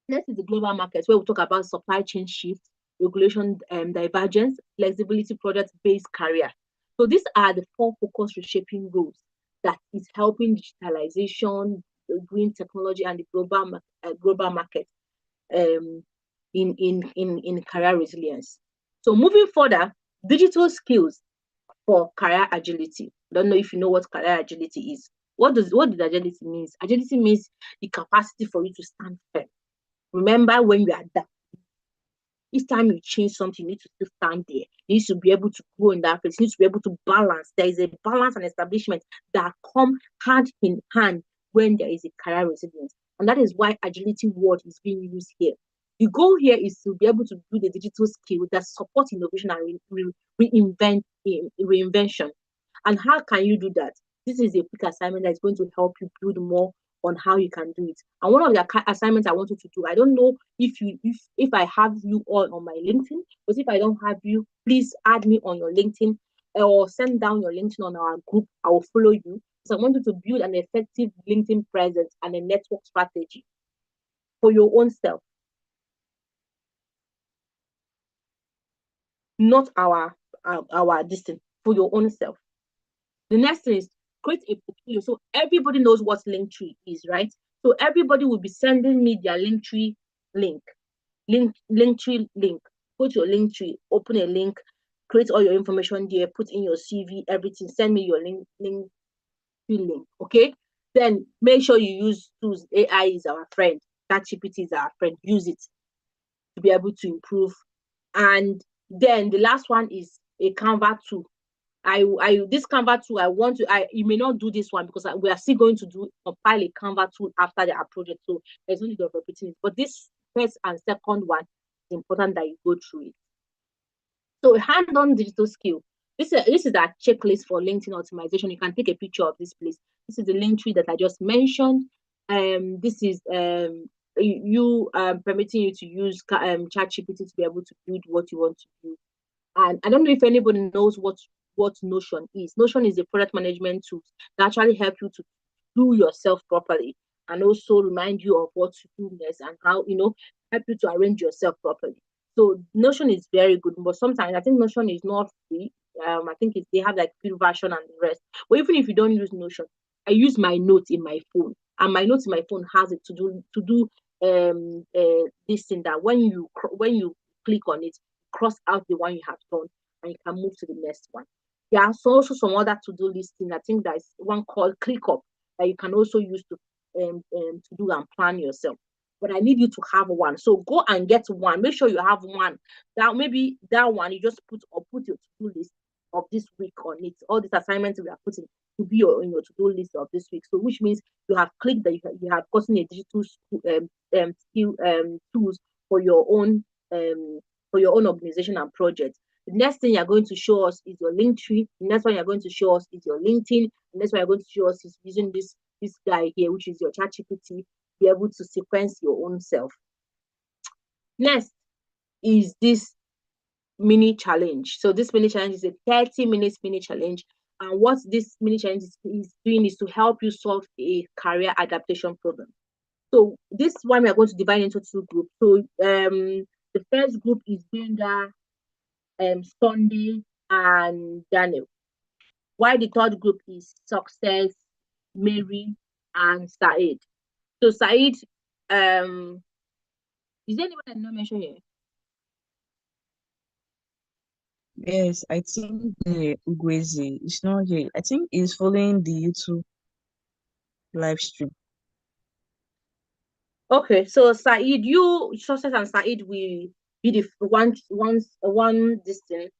next is the global markets, where we talk about supply chain shift, regulation divergence, flexibility, product-based career. So these are the 4 focus reshaping goals that is helping digitalization, green technology, and the global market in career resilience. So moving further, digital skills for career agility. I don't know if you know what career agility is. What does agility means? Agility means the capacity for you to stand firm. Remember, when you are down, each time you change something, you need to still stand there. You need to be able to grow in that place. You need to be able to balance. There is a balance and establishment that come hand in hand when there is a career resilience. And that is why agility word is being used here. The goal here is to be able to do the digital skill that support innovation and reinvention. And how can you do that? This is a quick assignment that is going to help you build more on how you can do it. And one of the assignments I want you to do, I don't know if I have you all on my LinkedIn, but if I don't have you, please add me on your LinkedIn or send down your LinkedIn on our group. I will follow you. So I want you to build an effective LinkedIn presence and a network strategy for your own self. Not our distance, for your own self. The next thing is create a portfolio. So everybody knows what Linktree is, right? So everybody will be sending me their Linktree link. Linktree link. Put your Linktree, open a link, create all your information there, put in your CV, everything. Send me your Linktree link. Okay? Then make sure you use tools. AI is our friend. ChatGPT is our friend. Use it to be able to improve. And then the last one is a Canva tool. This Canva tool, you may not do this one because we are still going to compile a Canva tool after our project. So there's no need of repeating it. But this first and second one is important that you go through it. So hand-on digital skill. This is our checklist for LinkedIn optimization. You can take a picture of this place. This is the Linktree that I just mentioned. This is permitting you to use ChatGPT to be able to build what you want to do. And I don't know if anybody knows what Notion is. Notion is a product management tool that actually help you to do yourself properly and also remind you of what to do next and how, help you to arrange yourself properly. So Notion is very good, but sometimes I think Notion is not free. I think they have like free version and the rest. But even if you don't use Notion, I use my notes in my phone, and my notes in my phone has it to do this thing that when you click on it, cross out the one you have done and you can move to the next one. There are also some other to-do listing. I think there's one called ClickUp that you can also use to do and plan yourself. But I need you to have one. So go and get one. Make sure you have one. Maybe that one you just put your to-do list of this week on it. All these assignments we are putting to be in your to-do list of this week. So which means you have clicked that you have gotten a digital skill tools for your own organization and project. The next thing you're going to show us is your Linktree. The next one you're going to show us is your LinkedIn. The next one you're going to show us is using this guy here, which is your ChatGPT, be able to sequence your own self. Next is this mini challenge. So this mini challenge is a 30 minutes mini challenge. And what this mini challenge is doing is to help you solve a career adaptation problem. So this one we are going to divide into 2 groups. So the first group is Brenda, Sunday, and Daniel. While the third group is Success, Mary, and Said. So Said, is there anyone I did not mention here? Yes, I think Ugweze is not here. I think he's following the YouTube live stream. Okay, so Said, Success and Said will be the one distinct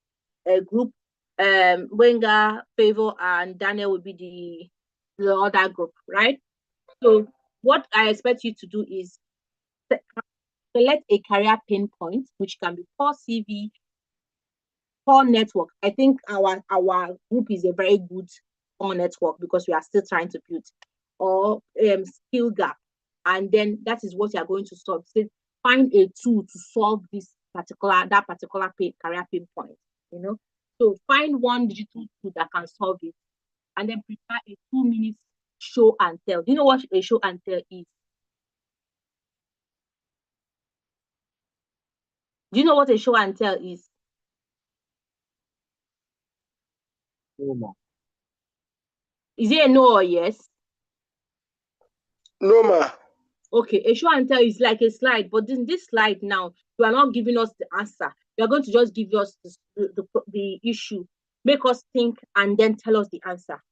group. Wenger, Favor, and Daniel will be the other group, right? So what I expect you to do is select a career pain point, which can be core CV, core network. I think our group is a very good core network because we are still trying to build, or skill gap. And then that is what you are going to solve. So find a tool to solve that particular career pain point. you know. So find one digital tool that can solve it, and then prepare a 2 minute show and tell. Do you know what a show and tell is? Do you know what a show and tell is? No, Is it a no or yes? No, ma. Okay, a show and tell is like a slide, but in this slide now, you are not giving us the answer. You are going to just give us the issue, make us think, and then tell us the answer.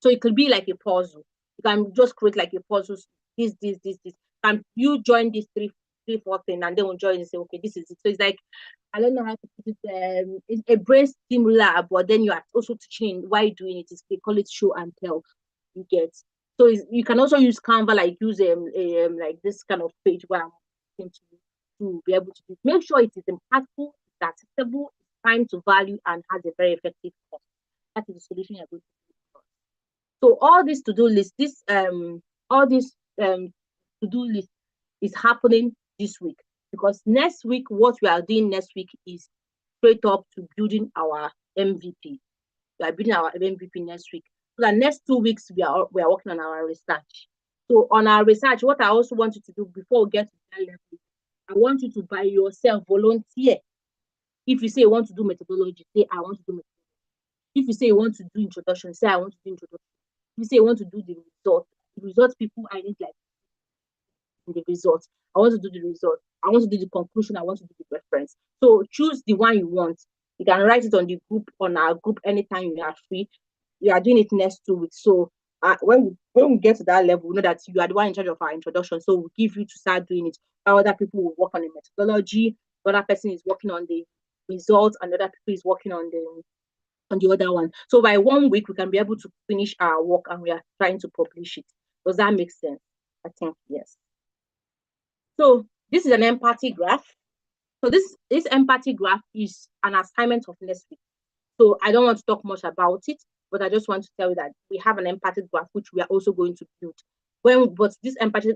So it could be like a puzzle. You can just create like a puzzle. This. And you join these three, four things, and then we'll join and say, okay, this is it. So it's like, I don't know how to put it. It's a brain stimulator, but then you are also teaching why doing it. They call it show and tell. You get. So you can also use Canva, like use like this kind of page where I'm going to be able to do. Make sure it is impactful, it's accessible, time to value, and has a very effective cost. That is the solution you're going to do. So all this to-do list, all this to-do list is happening this week, because next week, what we are doing next week is straight up to building our MVP. We are building our MVP next week. So the next 2 weeks, we are working on our research. So on our research, what I also want you to do before we get to that level, I want you to by yourself volunteer. If you say you want to do methodology, say I want to do methodology. If you say you want to do introduction, say I want to do introduction. If you say you want to do the result people, I need like the results. I want to do the result. I want to do the conclusion. I want to do the reference. So choose the one you want. You can write it on the group, on our group, anytime you are free. We are doing it next 2 weeks. So when we get to that level, we know that you are the one in charge of our introduction. So we'll give you to start doing it. Other people will work on the methodology. Other person is working on the results, and other people is working on the other one. So by 1 week, we can be able to finish our work, and we are trying to publish it. Does that make sense? I think yes. So this is an empathy graph. So this empathy graph is an assignment of next week. So I don't want to talk much about it, but I just want to tell you that we have an empathy graph, which we are also going to build. But this empathy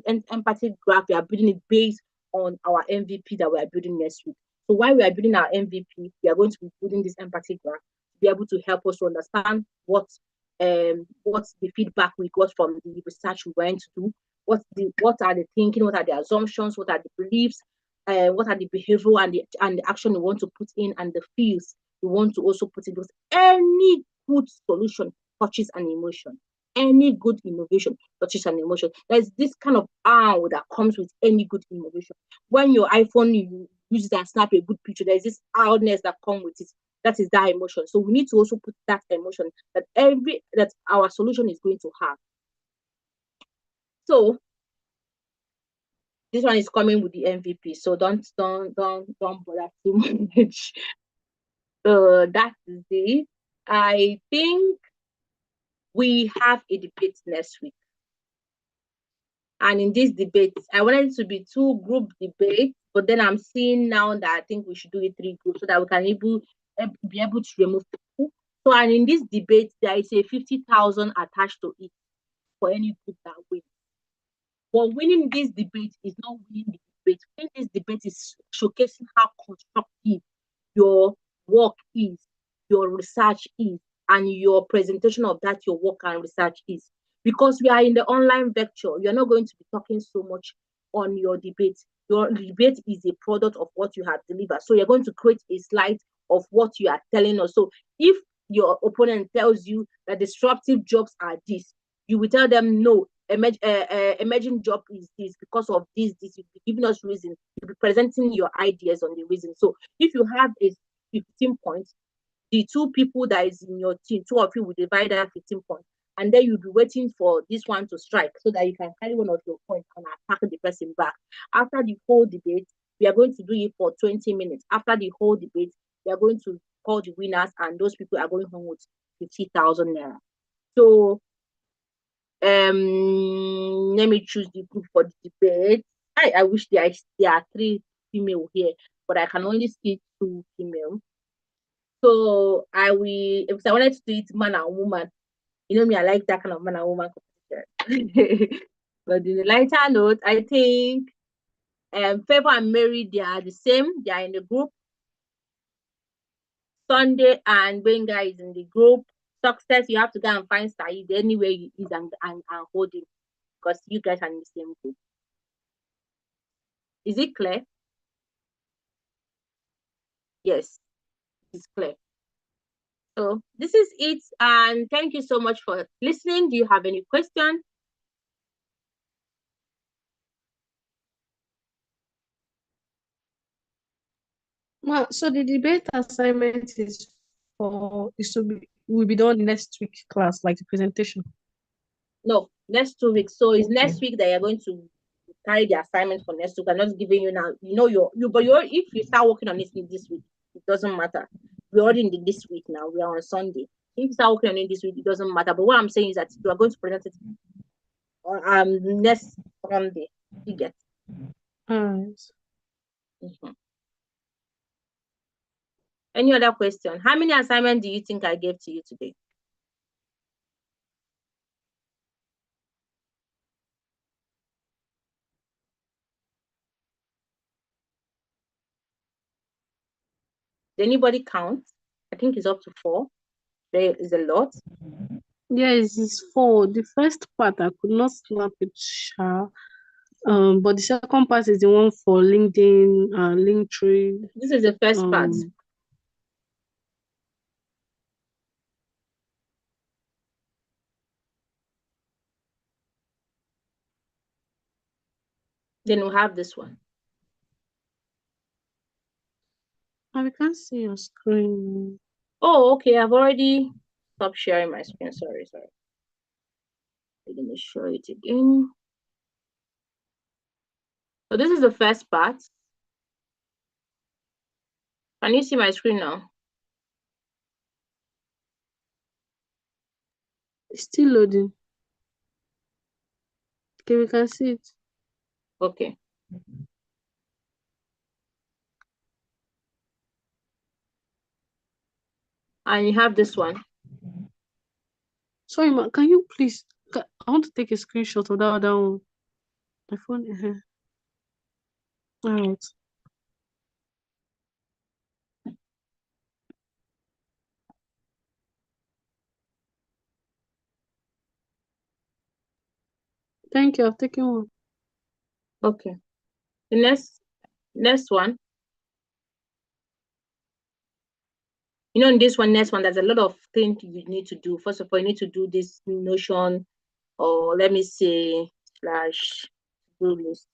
graph, we are building it based on our MVP that we are building next week. So while we are building our MVP, we are going to be building this empathy graph to be able to help us to understand what's the feedback we got from the research we went to do, what are the thinking, what are the assumptions, what are the beliefs, what are the behavior and the action we want to put in, and the feels we want to also put in. Because any good solution touches an emotion. Any good innovation touches an emotion. There's this kind of awe that comes with any good innovation. When your iPhone, you use it and snap a good picture, there's this owness that comes with it. That is that emotion. So we need to also put that emotion that our solution is going to have. So this one is coming with the MVP. So don't bother too much. So that is it. I think we have a debate next week. And in this debate, I wanted it to be 2 group debates, but then I'm seeing now that I think we should do it 3 groups so that we can be able to remove people. So, and in this debate, there is a 50,000 attached to it for any group that wins. But winning this debate is not winning the debate. Winning this debate is showcasing how constructive your work is, your research is, and your presentation of that, your work and research is. Because we are in the online vector, you're not going to be talking so much on your debate. Your debate is a product of what you have delivered. So you're going to create a slide of what you are telling us. So if your opponent tells you that disruptive jobs are this, you will tell them no, emerging job is this because of this. You'll be giving us reason. You'll be presenting your ideas on the reason. So if you have a 15 points, the 2 people that is in your team, 2 of you will divide that 15 points. And then you'll be waiting for this one to strike so that you can carry one of your points and attack the person back. After the whole debate, we are going to do it for 20 minutes. After the whole debate, we are going to call the winners, and those people are going home with 50,000 naira. So let me choose the group for the debate. I wish there are 3 female here, but I can only see 2 female. So if I wanted to do it man and woman, you know me, I like that kind of man and woman competition. But in the lighter note, I think Favor and Mary, they are the same. They are in the group. Sunday and Benga is in the group. Success, you have to go and find Saeed anywhere he is and hold him because you guys are in the same group. Is it clear? Yes, it's clear. So this is it, and thank you so much for listening. Do you have any questions? So the debate assignment will be done next week class, like the presentation. No, next 2 weeks. So it's Okay. next week that you're going to carry the assignment for next week. I'm not giving you now. If you start working on it this week, it doesn't matter. We're already in this week now. We are on Sunday. If you start working on it this week, it doesn't matter. But what I'm saying is that you are going to present it next Sunday. You get. All right. Mm-hmm. Any other question? How many assignments do you think I gave to you today? Did anybody count? I think it's up to 4. There is a lot. Yes, it's 4. The first part I could not snap it, but the second part is the one for LinkedIn, Linktree. This is the first part. Then we'll have this one. We can't see your screen. Oh, okay. I've already stopped sharing my screen. Sorry. I'm going to show it again. So this is the first part. Can you see my screen now? It's still loading. Okay, we can see it. Okay. And you have this one. Sorry, ma, can you please? I want to take a screenshot of that other one. My phone. All right. Thank you. I've taken one. Okay. The next one. In this one, next one, there's a lot of things you need to do. First of all, you need to do this Notion, or let me say /do list.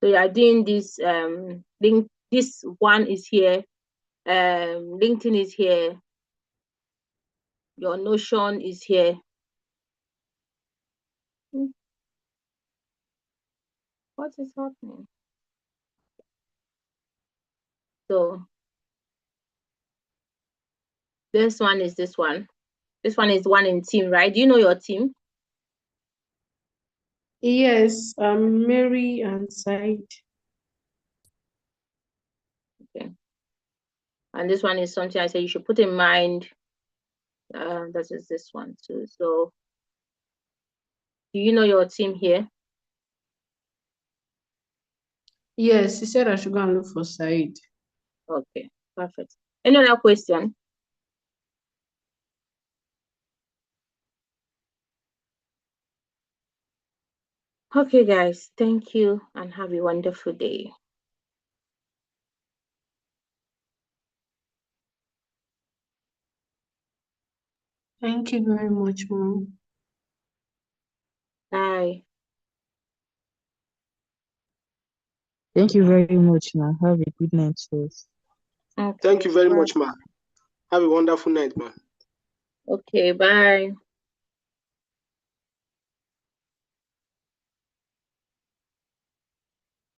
So you are doing this link. This one is here. LinkedIn is here. Your Notion is here. What is happening? So this one is this one. This one is one in team, right? Do you know your team? Yes, Mary and Said. Okay. And this one is something I say you should put in mind. That is this one too. So do you know your team here? Yes, he said I should go and look for Said. Okay, perfect. Any other question? Okay, guys, thank you and have a wonderful day. Thank you very much, Mom. Bye. Thank you very much, ma. Have a good night, sis. Okay, Thank you very bye. much, ma. Have a wonderful night, ma. Okay, bye.